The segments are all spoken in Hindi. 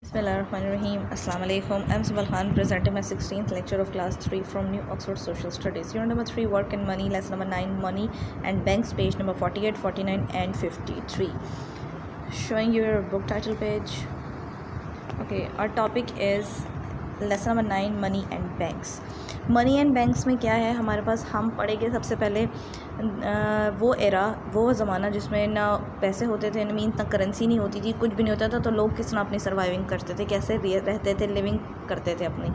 Bismillahirrahmanirrahim. Assalamu alaikum. I'm Subal Khan, presenting my 16th lecture of class 3 from New Oxford Social Studies. Unit number 3, Work and Money, lesson number 9, Money and Banks, page number 48, 49 and 53. Showing you your book title page. Okay, our topic is lesson number 9, Money and Banks. Money and banks में क्या है हमारे पास, हम पढ़ेंगे सबसे पहले वो ज़माना जिसमें ना पैसे होते थे, मीन ना करेंसी नहीं होती थी, कुछ भी नहीं होता था, तो लोग किस तरह अपनी सर्वाइविंग करते थे, कैसे रहते थे, लिविंग करते थे अपनी।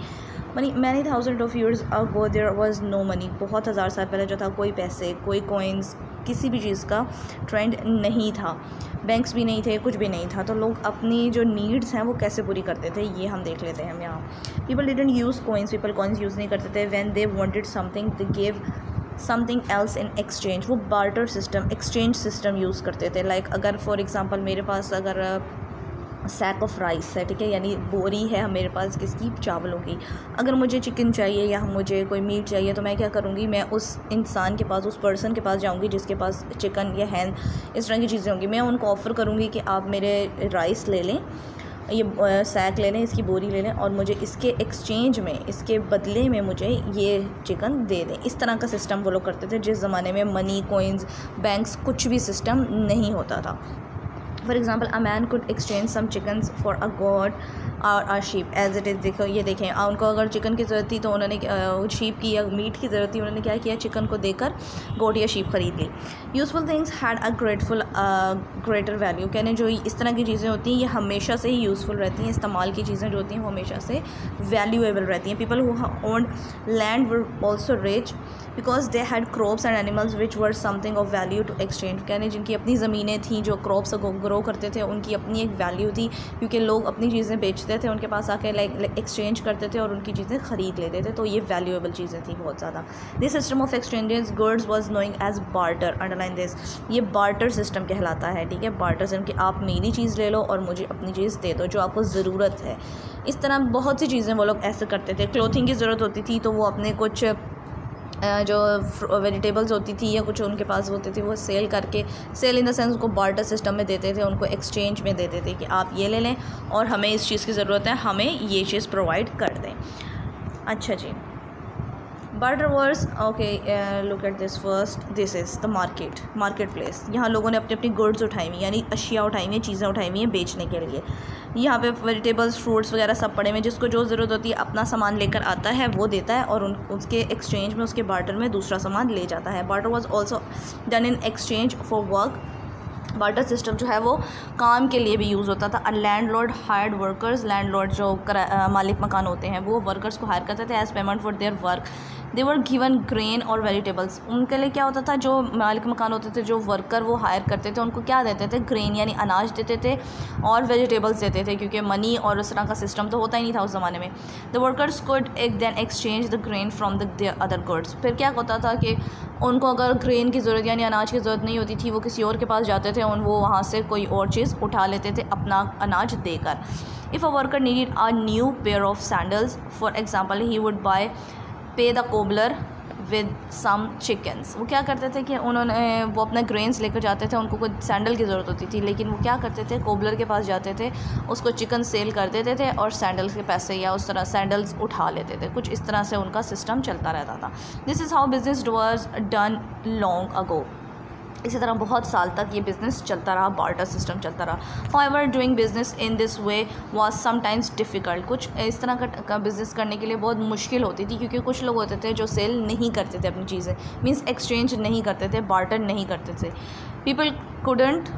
Money many thousand of years ago there was no money, बहुत हज़ार साल पहले जो था कोई पैसे, कोई कॉइन्स, किसी भी चीज़ का ट्रेंड नहीं था, बैंक्स भी नहीं थे, कुछ भी नहीं था, तो लोग अपनी जो नीड्स हैं वो कैसे पूरी करते थे ये हम देख लेते हैं हम यहाँ। People didn't use coins, people coins use नहीं करते थे। When they wanted something they give something else in exchange, वो barter system, exchange system use करते थे। लाइक अगर फॉर एग्जांपल मेरे पास अगर सैक ऑफ राइस है, ठीक है, यानी बोरी है मेरे पास किसकी, चावलों की, अगर मुझे चिकन चाहिए या मुझे कोई मीट चाहिए तो मैं क्या करूँगी, मैं उस इंसान के पास, उस पर्सन के पास जाऊँगी जिसके पास चिकन या हैन इस तरह की चीज़ें होंगी, मैं उनको ऑफ़र करूँगी कि आप मेरे राइस ले लें, ये सैक ले लें, इसकी बोरी ले लें और मुझे इसके एक्सचेंज में, इसके बदले में मुझे ये चिकन दे दें। इस तरह का सिस्टम वो लोग करते थे जिस ज़माने में मनी, कॉइन्स, बैंक्स, कुछ भी सिस्टम नहीं होता था। For example a man could exchange some chickens for a goat और a sheep as it is. देखो ये देखें, उनको अगर चिकन की ज़रूरत थी तो उन्होंने शीप की या मीट की ज़रूरत थी, उन्होंने क्या किया, चिकन को देकर गोट या शीप ख़रीद ली। Useful things had a greater value, कहने जो इस तरह की चीज़ें होती हैं ये हमेशा से ही यूज़फुल रहती हैं, इस्तेमाल की चीज़ें जो होती हैं वो हमेशा से वैल्यूएबल रहती हैं। People who owned land were also rich because they had crops and animals which were something of value to exchange, कहने जिनकी अपनी ज़मीनें थी, जो क्रॉप्स ग्रो करते थे, उनकी अपनी एक वैल्यू थी, क्योंकि लोग अपनी चीज़ें बेचते थे, उनके पास आके लाइक एक्सचेंज करते थे और उनकी चीज़ें ख़रीद लेते थे, तो ये वैल्यूएबल चीज़ें थी बहुत ज़्यादा। This system of exchanges goods was knowing as barter, underline this, ये बार्टर सिस्टम कहलाता है, ठीक है, बार्टर सिस्टम कि आप मेरी चीज़ ले लो और मुझे अपनी चीज़ दे दो जो आपको ज़रूरत है। इस तरह बहुत सी चीज़ें वो लोग ऐसे करते थे। क्लोथिंग की ज़रूरत होती थी तो वो अपने कुछ जो वेजिटेबल्स होती थी या कुछ उनके पास होती थी वो सेल करके, सेल इन द सेंस उनको बार्टर सिस्टम में देते थे, उनको एक्सचेंज में देते थे कि आप ये ले लें और हमें इस चीज़ की ज़रूरत है, हमें ये चीज़ प्रोवाइड कर दें। अच्छा जी, बार्टर वर्स, okay, look at this first, this is the market place. यहाँ लोगों ने अपनी अपनी गुड्स उठाई हुई, यानी अशिया उठाई हुई हैं, चीज़ें उठाई हुई हैं बेचने के लिए। यहाँ पे वेजिटेबल्स, फ्रूट्स वगैरह सब पड़े हुए हैं, जिसको जो ज़रूरत होती है अपना सामान लेकर आता है, वो देता है और उसके एक्सचेंज में, उसके बार्टर में दूसरा सामान ले जाता है। Barter was also done in exchange for work, barter system जो है वो काम के लिए भी यूज़ होता था। Land Lord hired workers, land Lord जो मालिक मकान होते हैं वो वर्कर्स को हायर करते थे as payment for their work. They were given grain और वेजिटेबल्स, उनके लिए क्या होता था, जो मालिक मकान होते थे, जो वर्कर वो हायर करते थे, उनको क्या देते थे, ग्रेन यानी अनाज देते थे और वेजिटेबल्स देते थे, क्योंकि मनी और उस तरह का सिस्टम तो होता ही नहीं था उस ज़माने में। The workers could then exchange the grain from the other goods, फिर क्या होता था कि उनको अगर ग्रेन की ज़रूरत यानी अनाज की ज़रूरत नहीं होती थी, वो किसी और के पास जाते थे और वो वहाँ से कोई और चीज़ उठा लेते थे अपना अनाज देकर। If a worker needed a new pair of sandals for example he would buy pay the cobbler with some chickens, वो क्या करते थे कि वो अपना ग्रेन्स लेकर जाते थे, उनको कोई सैंडल की ज़रूरत होती थी, लेकिन वो क्या करते थे, कोबलर के पास जाते थे, उसको चिकन सेल कर देते थे और सैंडल्स के पैसे या उस तरह सैंडल्स उठा लेते थे। कुछ इस तरह से उनका सिस्टम चलता रहता था। This is how business was done long ago, इसी तरह बहुत साल तक ये बिज़नेस चलता रहा, बार्टर सिस्टम चलता रहा। However doing business in this way was sometimes difficult, कुछ इस तरह का बिज़नेस करने के लिए बहुत मुश्किल होती थी, क्योंकि कुछ लोग होते थे जो सेल नहीं करते थे अपनी चीज़ें, मीन्स एक्सचेंज नहीं करते थे, बार्टर नहीं करते थे। People couldn't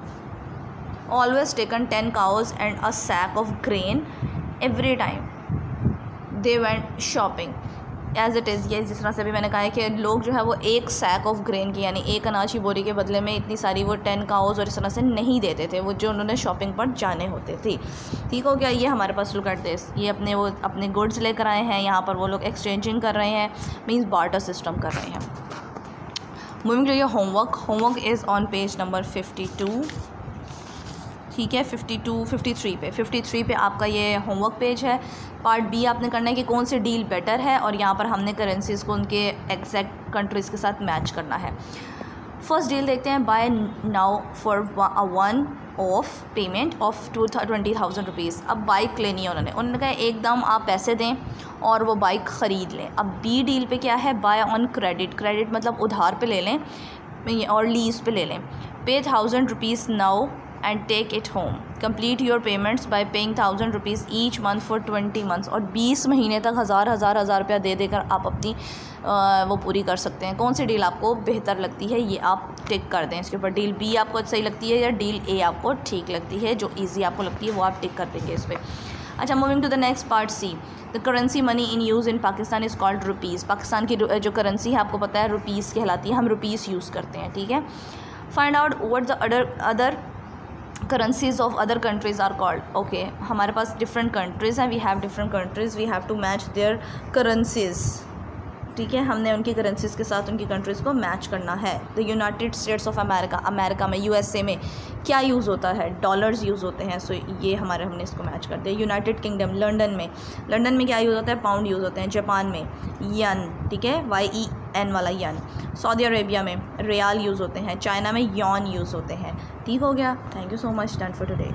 always taken 10 cows and a sack of grain every time they went shopping as it is. ये जिस तरह से भी मैंने कहा है कि लोग जो है वो एक सैक ऑफ ग्रेन की यानी एक अनाज की बोरी के बदले में इतनी सारी वो 10 cows और इस तरह से नहीं देते थे, वो जो उन्होंने शॉपिंग पर जाने होते थे। ठीक हो गया, ये हमारे पास लुक एट दिस, ये अपने गुड्स लेकर आए हैं, यहाँ पर वो लोग एक्सचेंजिंग कर रहे हैं, मीन्स बार्टर सिस्टम कर रहे हैं। Moving to your homework is on page number 52, ठीक है, 53 पे आपका ये होमवर्क पेज है। पार्ट बी आपने करना है कि कौन सी डील बेटर है और यहाँ पर हमने करेंसीज़ को उनके एग्जैक्ट कंट्रीज़ के साथ मैच करना है। फर्स्ट डील देखते हैं, buy now for 1 off payment of 20,000 rupees. अब बाइक लेनी है उन्होंने कहा एकदम आप पैसे दें और वो बाइक ख़रीद लें। अब बी डील पे क्या है, बाय ऑन क्रेडिट, क्रेडिट मतलब उधार पे ले लें और लीज़ पे ले लें। Pay 1,000 rupees now and take it home, complete your payments by paying 1,000 rupees each month for 20 months. और 20 महीने तक हज़ार रुपया दे देकर आप अपनी वो पूरी कर सकते हैं। कौन सी डील आपको बेहतर लगती है ये आप टिक कर दें इसके ऊपर। डील बी आपको सही लगती है या डील ए आपको ठीक लगती है, जो ईजी आपको लगती है वो आप टिक कर देंगे इस पर। अच्छा, moving to the next part C. The currency money in use in Pakistan is called rupees. Pakistan की जो करेंसी है आपको पता है रुपीज़ कहलाती है, हम रुपीज़ यूज़ करते हैं, ठीक है। Find out what the other currencies of other countries are called. Okay, हमारे पास डिफरेंट कंट्रीज़ हैं, we have different countries, we have to match their currencies, ठीक है। हमने उनकी करेंसीज के साथ उनकी कंट्रीज़ को मैच करना है। The United states of America, America में यूएसए में क्या यूज़ होता है, डॉलर्स यूज़ होते हैं, सो ये हमने इसको मैच कर दिया। यूनाइटेड किंगडम, लंदन में क्या यूज़ होता है, पाउंड यूज़ होते हैं। जापान में यन, ठीक है, YEN वाला यन। सऊदी अरेबिया में रियाल यूज़ होते हैं। चाइना में यॉन यूज़ होते हैं। ठीक हो गया, thank you so much, done for today.